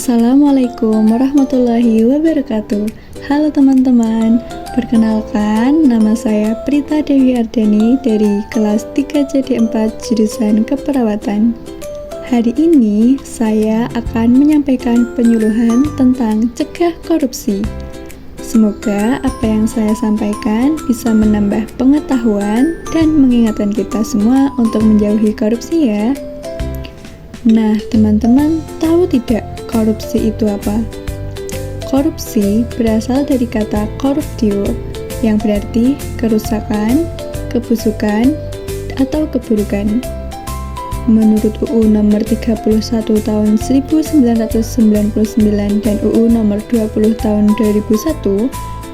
Assalamualaikum warahmatullahi wabarakatuh. Halo teman-teman, perkenalkan nama saya Prita Dewi Ardani dari kelas 3CD4 jurusan Keperawatan. Hari ini saya akan menyampaikan penyuluhan tentang cegah korupsi. Semoga apa yang saya sampaikan bisa menambah pengetahuan dan mengingatkan kita semua untuk menjauhi korupsi ya. Nah, teman-teman tahu tidak korupsi itu apa? Korupsi berasal dari kata corruptio yang berarti kerusakan, kebusukan, atau keburukan. Menurut UU nomor 31 tahun 1999 dan UU nomor 20 tahun 2001,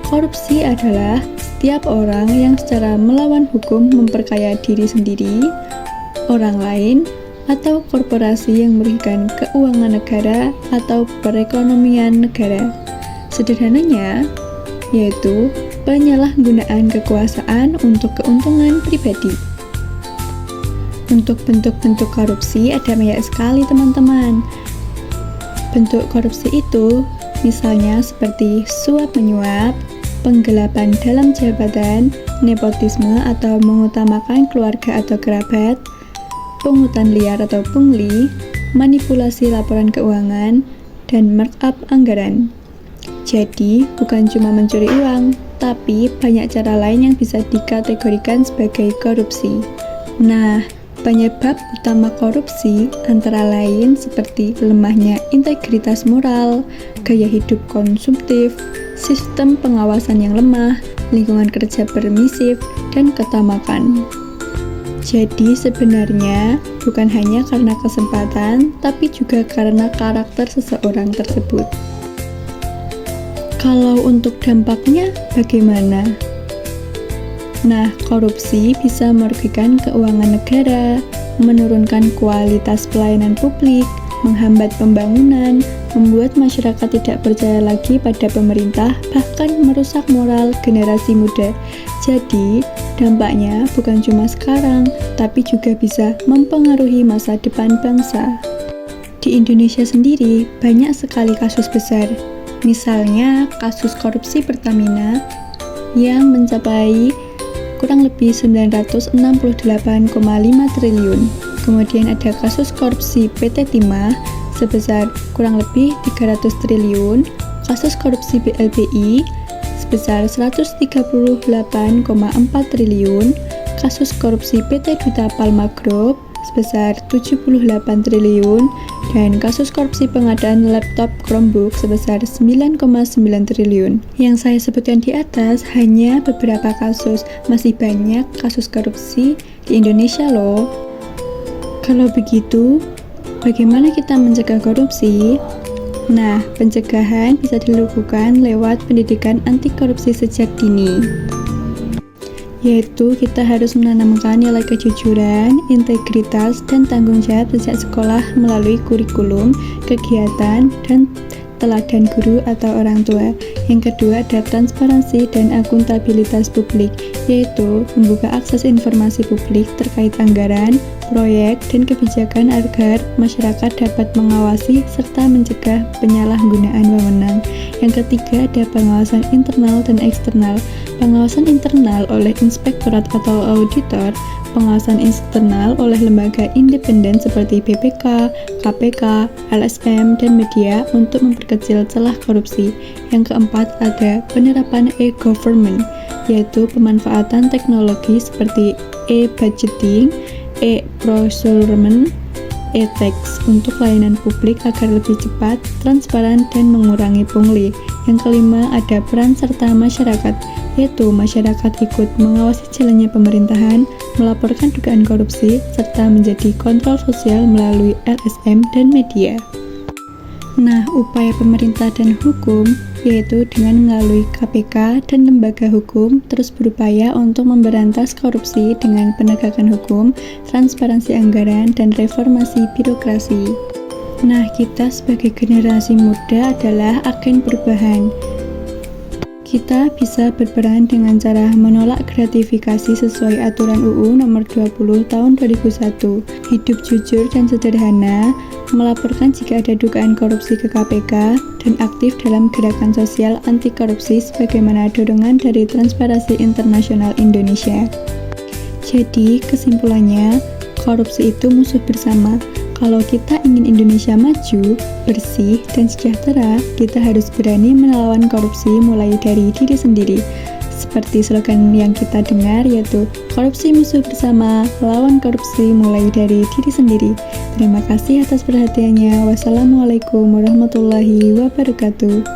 korupsi adalah setiap orang yang secara melawan hukum memperkaya diri sendiri, orang lain, atau korporasi yang merugikan keuangan negara atau perekonomian negara. Sederhananya, yaitu penyalahgunaan kekuasaan untuk keuntungan pribadi. Untuk bentuk-bentuk korupsi ada banyak sekali teman-teman. Bentuk korupsi itu misalnya seperti suap-menyuap, penggelapan dalam jabatan, nepotisme atau mengutamakan keluarga atau kerabat, pungutan liar atau pungli, manipulasi laporan keuangan, dan markup anggaran. Jadi, bukan cuma mencuri uang, tapi banyak cara lain yang bisa dikategorikan sebagai korupsi. Nah, penyebab utama korupsi antara lain seperti lemahnya integritas moral, gaya hidup konsumtif, sistem pengawasan yang lemah, lingkungan kerja permisif, dan ketamakan. Jadi sebenarnya bukan hanya karena kesempatan, tapi juga karena karakter seseorang tersebut. Kalau untuk dampaknya bagaimana? Nah, korupsi bisa merugikan keuangan negara, menurunkan kualitas pelayanan publik, menghambat pembangunan, membuat masyarakat tidak percaya lagi pada pemerintah, bahkan merusak moral generasi muda. Jadi, dampaknya bukan cuma sekarang, tapi juga bisa mempengaruhi masa depan bangsa. Di Indonesia sendiri, banyak sekali kasus besar. Misalnya, kasus korupsi Pertamina yang mencapai kurang lebih 968,5 triliun. Kemudian ada kasus korupsi PT Timah sebesar kurang lebih 300 triliun, kasus korupsi BLBI sebesar 138,4 triliun, kasus korupsi PT Duta Palma Group sebesar 78 triliun, dan kasus korupsi pengadaan laptop Chromebook sebesar 9,9 triliun. Yang saya sebutkan di atas hanya beberapa kasus, masih banyak kasus korupsi di Indonesia loh. Kalau begitu, bagaimana kita mencegah korupsi? Nah, pencegahan bisa dilakukan lewat pendidikan anti korupsi sejak dini. Yaitu kita harus menanamkan nilai kejujuran, integritas, dan tanggung jawab sejak sekolah melalui kurikulum, kegiatan, dan teladan guru atau orang tua. Yang kedua ada transparansi dan akuntabilitas publik, yaitu membuka akses informasi publik terkait anggaran, proyek, dan kebijakan agar masyarakat dapat mengawasi serta mencegah penyalahgunaan wewenang. Yang ketiga ada pengawasan internal dan eksternal. Pengawasan internal oleh inspektorat atau auditor, pengawasan eksternal oleh lembaga independen seperti BPK, KPK, LSM, dan media untuk memperkecil celah korupsi. Yang keempat ada penerapan e-government, yaitu pemanfaatan teknologi seperti e-budgeting, e-procurement, e-tax untuk layanan publik agar lebih cepat, transparan, dan mengurangi pungli. Yang kelima ada peran serta masyarakat, yaitu masyarakat ikut mengawasi jalannya pemerintahan, melaporkan dugaan korupsi, serta menjadi kontrol sosial melalui LSM dan media. Nah, upaya pemerintah dan hukum yaitu dengan melalui KPK dan lembaga hukum terus berupaya untuk memberantas korupsi dengan penegakan hukum, transparansi anggaran, dan reformasi birokrasi. Nah, kita sebagai generasi muda adalah agen perubahan. Kita bisa berperan dengan cara menolak gratifikasi sesuai aturan UU nomor 20 tahun 2001, hidup jujur dan sederhana, melaporkan jika ada dugaan korupsi ke KPK, dan aktif dalam gerakan sosial anti korupsi sebagaimana dorongan dari Transparansi Internasional Indonesia. Jadi, kesimpulannya, korupsi itu musuh bersama. Kalau kita ingin Indonesia maju, bersih, dan sejahtera, kita harus berani melawan korupsi mulai dari diri sendiri. Seperti slogan yang kita dengar yaitu, korupsi musuh bersama, lawan korupsi mulai dari diri sendiri. Terima kasih atas perhatiannya. Wassalamualaikum warahmatullahi wabarakatuh.